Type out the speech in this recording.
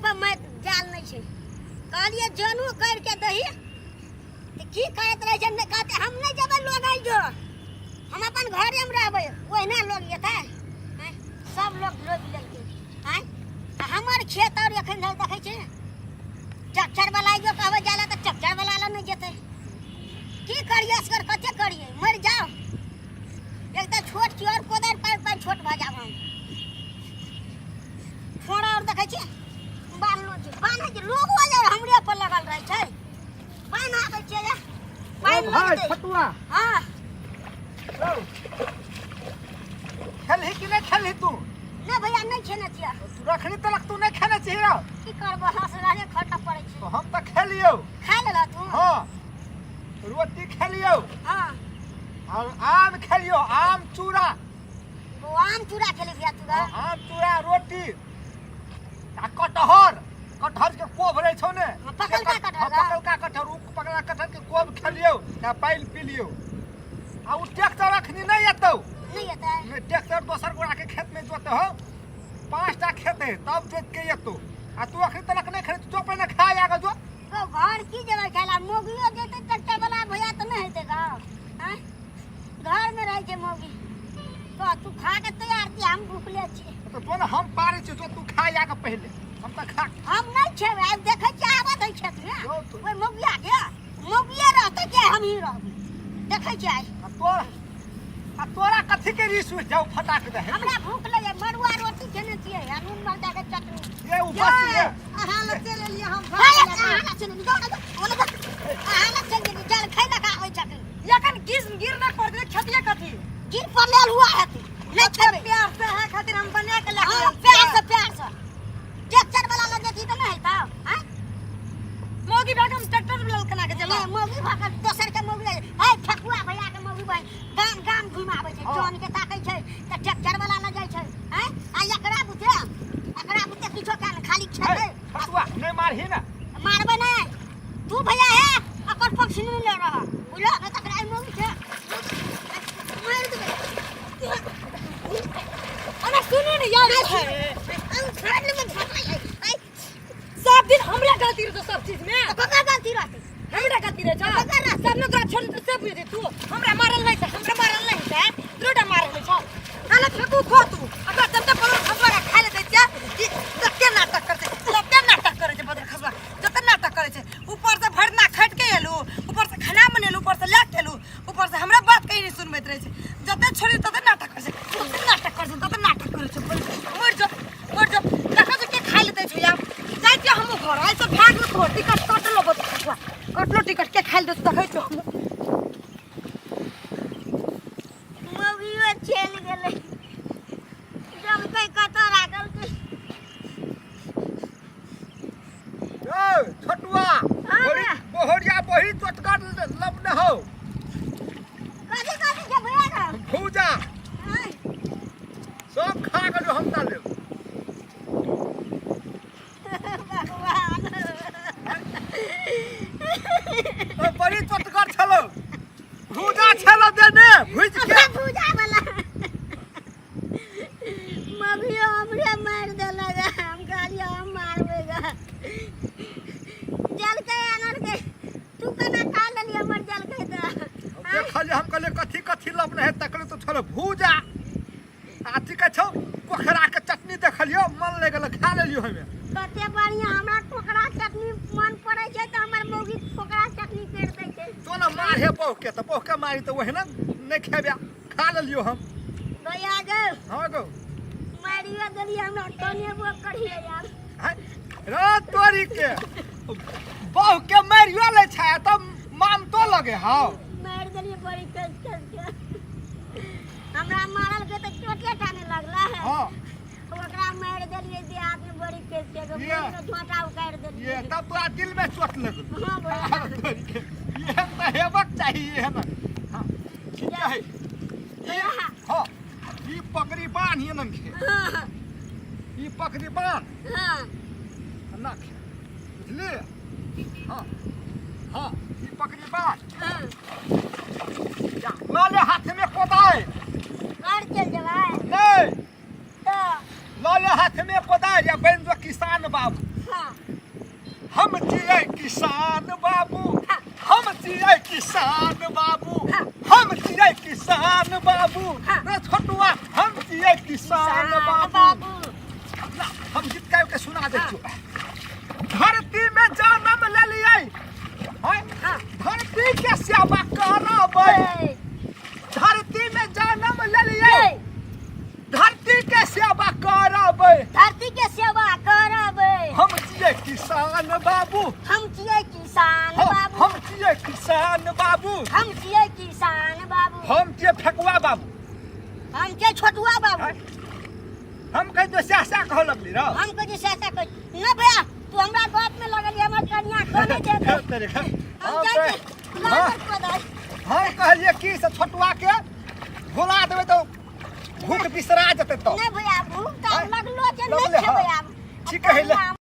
पर मैं जाल नहीं छे कहलिए जानू करके दही तो की करत रहे जन कहते हम नहीं जब लोग आई जो हम अपन घर में रहबे ओहिना लोग येते सब लोग लोग लेके हैं हमार खेत और एखन धर देखै छै ट्रैक्टर वाला जो कहबे जाला त ट्रैक्टर वाला ला नहीं जेते की करिए असकर कते करिए मर जाओ एक तो छोट छी और कोदर पर छोट भ जाब हम फोड़ा और देखै छी बालनो छी पानी के लोग हो जा हमरे पर लगल रहे छै पानी आबै छै या पानी भाई फटुआ हां खेलही कि नहीं खेलही तू ना भैया नहीं खेने छिया तू रखनी तलक तू नहीं खेने चाहिए की करबो हंस लागे खटा पड़े छै तो हम तो खेलियो खा लेला तू हां रोटी खेलियो हां और आम खेलियो आम चूड़ा वो आम चूड़ा खेले भैया तू आम चूड़ा रोटी आ कटहर कटहर के कोब रहे छौ ने पकलका कटहर पकलका कटहर उ पकलका कटहर के कोब खेलियो आ पानी पी लियो आ उ ट्रैक्टर रखनी नहीं एतौ नहीं आता है ट्रैक्टर दोसर गोरा के खेत में जोते हो 5टा खेत है तब जोत के एतो आ तू अखनी तलक नहीं खरीद तो पहले खा आगा जो तो घर की जगह खेला मोगियो देते ट्रैक्टर वाला भैया तो नहीं हेते का हैं घर में रह के मोगी तो तू खा के तैयार थी हम भूखले छी तो तोने हम पारे छ जो तू खा आगा पहले हम तो खा हम नहीं छेबे अब देखे छी आवत है खेत में जो तू ओए मोगिया के मोगिया रहते के हम ही रह देखे छी आई आ तोरा कथि के रिस उठ जाऊ फटाक दे हमरा भूख लगे मरुआ रोटी खेने छिए आ नून मरचा के चटनी ये ऊपर से अहाँ ले चले लिए हम भाई चले जाओ ना ओले अहाँ ले चले जल खैला का होय चटनी यखन गिर न पड़ दे खतिया कथी गिर पर लेल हुआ है नहीं छेबे प्यार से है खातिर हम बना के ला हां प्यार से ट्रैक्टर वाला लगे थी तो नहीं था हैं मोगी बेगम ट्रैक्टर में ललकना के चला मोगी भाग दोसर के मोगी है ठकुआ भैया के मोगी भाई गाम गाम घुमावे छै जोन के ताकै छै त ट्रैक्टर वाला ल जाय छै हैं आ एकरा बुते किछो कान खाली छै फटुआ नहीं मारही ना मारबे नहीं तू भैया है अकर पक्ष नहीं ले रहा बुझलो न तकरा मोगी छै मार दे अरे सुनो ने यार हम खाड़ में भाई सब दिन हमरा गलती रह सब चीज में कका गलती रहते हमरा गलती रह जा सब लोग छोड़ तो सब बुझे तू हमरा मारल नहीं था हमरा मारल नहीं था रोडा मारल नहीं था काला फेंकू खो तू अगर तब तक परो खबर खा ले दैया ई के नाटक करे छे बदर खसवा जत नाटक करे छे ऊपर से भरना खट के एलू ऊपर से खाना बनेलू ऊपर से लाट एलू ऊपर से हमरा बात कहीं नहीं सुनबैत रहे छे जत छोड़ी तत नाटक करे छे तत नाटक करे छे मर जा देखो जे के खा लेते छे यार जाइते हम घर आइ सब भाग में खोटी कट लो बत खसवा कटलो टिकट के खाइल दे देखै छो मोगियो चल गेलै जब कई कतो राखल के ए छटुआ बोहरिया बही चटकर लब न हो कथी के भैया ना भूजा सब खा गयो हम ता ले भगवान बड़ी चटकर छलो भूजा छलो देने भुज के पूजा वाला मोगियो हमरे मार देलगा हम कहलियो हम मारबेगा जल के अनर के तू कना खा लेली हमर जल के त देखल हम कहले कथि कथि लब नहीं तकले तो छलो भूजा आथी का छौ पोखरा के चटनी देखलियो मन ले गेल खा लेलियो हमें कते बढ़िया हमरा पोकरा चटनी मन पड़े छै त हमर मोगी पोकरा चटनी पेड़ दै छै तो ना मार हे पोह के मारी तो वही ना नहीं खेबे खा लेलियो हम भैया गो हां गो मारियो देली हमरा तने वो करिए यार रे तोरी के बहु के मारियो ले छै त मान तो लगे हां मार देली बड़ी कस के हमरा मारल के त चोटे टाने लगला है हां ओकरा मार देलिए देहात में बड़ी कस के मोगी झोटा उखाड़ देलिए ये तब तोरा दिल में चोट लगल हां भैया तोरी के ये त हेबक चाहिए है ना हां ठीक है ये हां ई पकड़ी बांध ये नन के हां ई पकड़ी बांध हां ना बुझले हां हां ई पकड़ी बांध हां या लाले हाथ में कोदाई घर चल जवाय नहीं तो लाले हाथ में कोदाई या बन जो किसान बाबू हाँ हम जिए किसान बाबू हाँ। हम जिए किसान बाबू हाँ। हम जिए किसान बाबू हाँ। रे छोटुआ हम जिए किसान बाबू ना, हम गीत गाय के सुना दे छो धरती में जन्म ले लिए हाँ। धरती के सेवा करबै धरती में जन्म ले लिए धरती के सेवा करबै धरती के सेवा करबै हम जिए किसान बाबू हम छियै किसान हाँ, बाबू हम जिए किसान बाबू हम छियै किसान बाबू हम जिए फेकुआ बाबू हम छियै छोटुआ बाबू हम कह दो स्यासा कह लगली र हम कहे सासा कह न भैया तू हमरा बात में लगल हमर कन्या खोने दे दे तेरे हम हम जाए लागत पदाई कहलिए कि से छोटुआ के भुला देबै तो भूख बिसरा जेतै तो नहीं भैया भूख तो लगलो जे लगले, नहीं हाँ। खेबै आब ठीक है, ले।